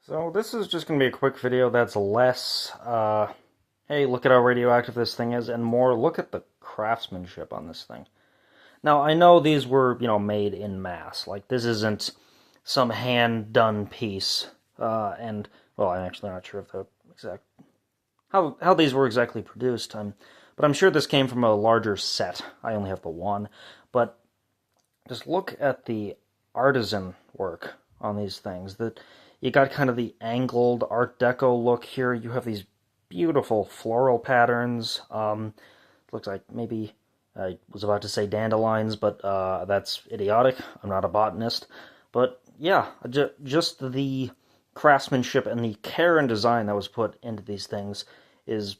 So this is just going to be a quick video that's less, hey, look at how radioactive this thing is, and more, look at the craftsmanship on this thing. Now, I know these were, made in mass. Like, this isn't some hand-done piece, and, well, I'm actually not sure of the exact, how these were exactly produced, but I'm sure this came from a larger set. I only have the one, but just look at the artisan work on these things. That you got kind of the angled Art Deco look here. You have these beautiful floral patterns. Looks like maybe I was about to say dandelions, but that's idiotic. I'm not a botanist. But yeah, just the craftsmanship and the care and design that was put into these things is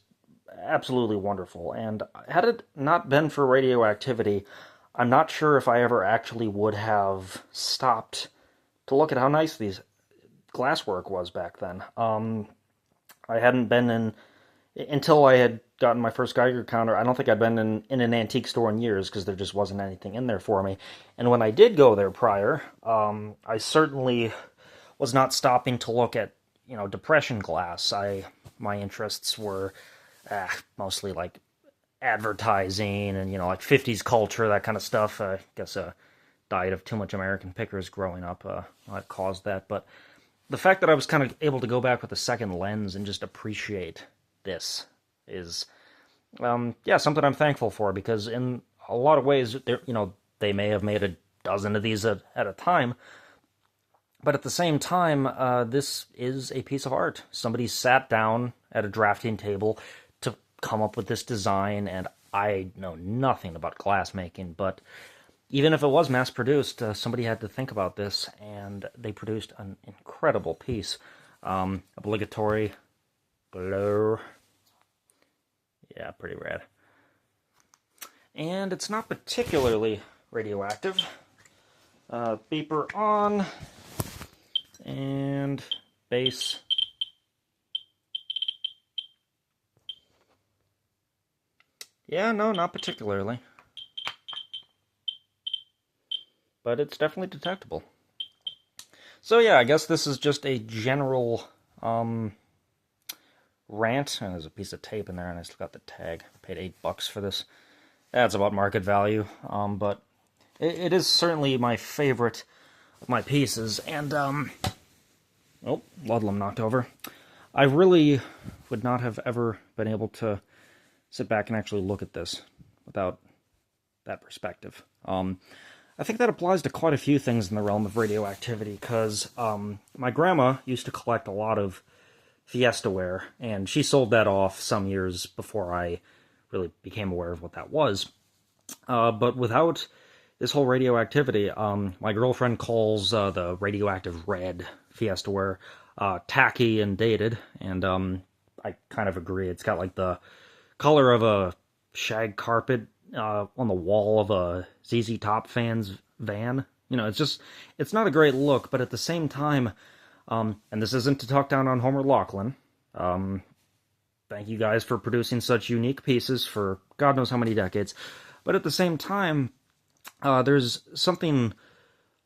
absolutely wonderful. And had it not been for radioactivity, I'm not sure if I ever actually would have stopped to look at how nice these glasswork was back then. I hadn't been in, until I had gotten my first Geiger counter, I don't think I'd been in an antique store in years because there just wasn't anything in there for me. And when I did go there prior, I certainly was not stopping to look at, depression glass. My interests were mostly like advertising and, like 50s culture, that kind of stuff. I guess diet of too much American Pickers growing up that caused that. But the fact that I was kind of able to go back with a second lens and just appreciate this is, something I'm thankful for, because in a lot of ways, they may have made a dozen of these at a time, but at the same time, this is a piece of art. Somebody sat down at a drafting table to come up with this design, and I know nothing about glassmaking, but even if it was mass-produced, somebody had to think about this, and they produced an incredible piece. Obligatory glow. Yeah, pretty rad. And it's not particularly radioactive. Beeper on, and base. Yeah, no, not particularly. But it's definitely detectable. So yeah, I guess this is just a general rant. And there's a piece of tape in there, and I still got the tag. I paid $8 for this. That's about market value, but it is certainly my favorite of my pieces. And oh, Ludlam knocked over. I really would not have ever been able to sit back and actually look at this without that perspective. I think that applies to quite a few things in the realm of radioactivity, because my grandma used to collect a lot of Fiestaware, and she sold that off some years before I really became aware of what that was. But without this whole radioactivity, my girlfriend calls the radioactive red Fiestaware tacky and dated, and I kind of agree. It's got like the color of a shag carpet on the wall of a ZZ Top fan's van. It's not a great look, but at the same time, and this isn't to talk down on Homer Laughlin. Thank you guys for producing such unique pieces for God knows how many decades. But at the same time, there's something,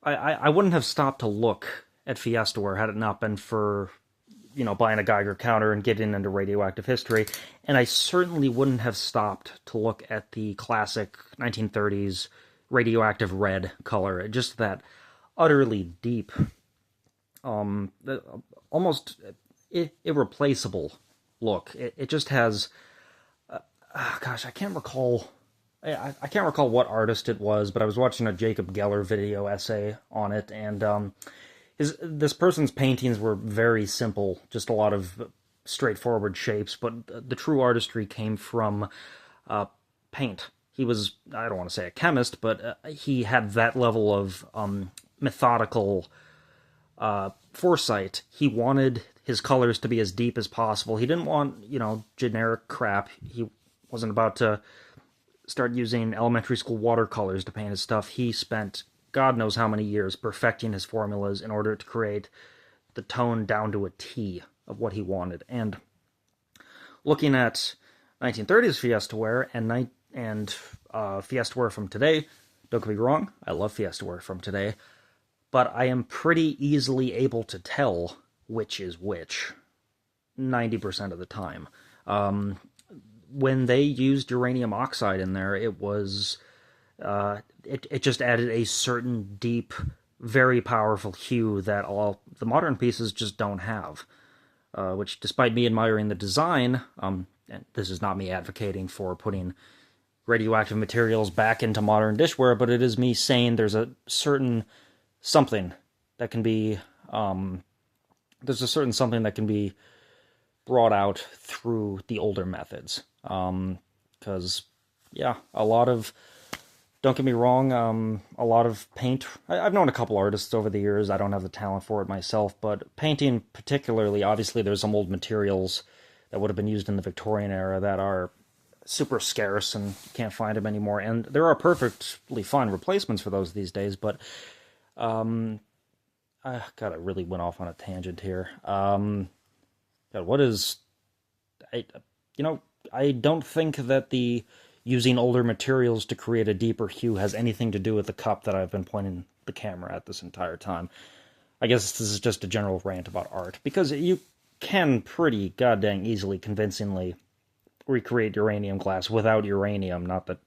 I wouldn't have stopped to look at Fiestaware had it not been for, buying a Geiger counter and getting into radioactive history. And I certainly wouldn't have stopped to look at the classic 1930s radioactive red color. Just that utterly deep, almost irreplaceable look. It just has, gosh, I can't recall what artist it was, but I was watching a Jacob Geller video essay on it, and this person's paintings were very simple, just a lot of straightforward shapes, but the true artistry came from paint. He was, I don't want to say a chemist, but he had that level of methodical foresight. He wanted his colors to be as deep as possible. He didn't want, generic crap. He wasn't about to start using elementary school watercolors to paint his stuff. He spent God knows how many years perfecting his formulas in order to create the tone down to a T of what he wanted. And looking at 1930s Fiestaware and Fiestaware from today, don't get me wrong, I love Fiestaware from today, but I am pretty easily able to tell which is which 90% of the time. When they used uranium oxide in there, it was it just added a certain deep, very powerful hue that all the modern pieces just don't have. Which, despite me admiring the design, and this is not me advocating for putting radioactive materials back into modern dishware, but it is me saying there's a certain something that can be brought out through the older methods. Because, yeah, don't get me wrong, a lot of paint... I've known a couple artists over the years. I don't have the talent for it myself, but painting particularly, obviously there's some old materials that would have been used in the Victorian era that are super scarce and you can't find them anymore. And there are perfectly fine replacements for those these days, but... God, I really went off on a tangent here. God, what is... I don't think that the using older materials to create a deeper hue has anything to do with the cup that I've been pointing the camera at this entire time. I guess this is just a general rant about art, because you can pretty goddamn easily, convincingly recreate uranium glass without uranium. Not that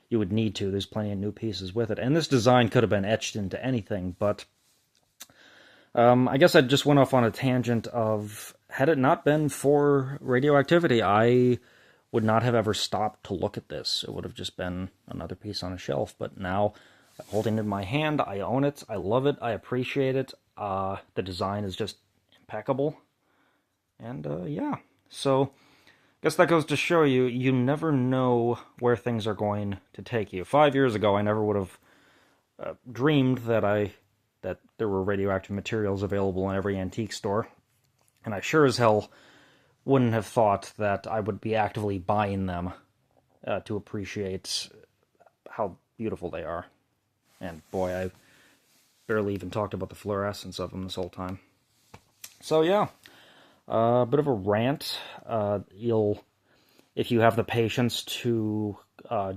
you would need to. There's plenty of new pieces with it. And this design could have been etched into anything, but I guess I just went off on a tangent of, had it not been for radioactivity, I would not have ever stopped to look at this. It would have just been another piece on a shelf. But now, I'm holding it in my hand, I own it, I love it, I appreciate it. The design is just impeccable. And, yeah. So, I guess that goes to show you, you never know where things are going to take you. 5 years ago, I never would have dreamed that there were radioactive materials available in every antique store. And I sure as hell wouldn't have thought that I would be actively buying them to appreciate how beautiful they are. And boy, I barely even talked about the fluorescence of them this whole time. So yeah, a bit of a rant. If you have the patience to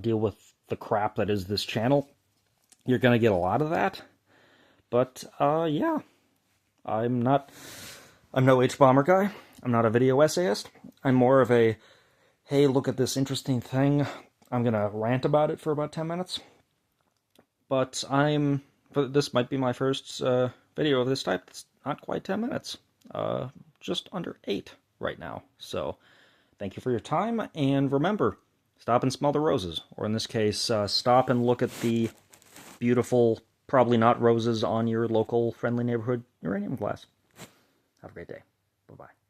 deal with the crap that is this channel, you're going to get a lot of that. But yeah, I'm no H-Bomber guy. I'm not a video essayist. I'm more of a, hey, look at this interesting thing. I'm going to rant about it for about 10 minutes. But this might be my first video of this type. It's not quite 10 minutes. Just under 8 right now. So, thank you for your time, and remember, stop and smell the roses. Or in this case, stop and look at the beautiful, probably not roses on your local friendly neighborhood uranium glass. Have a great day. Bye-bye.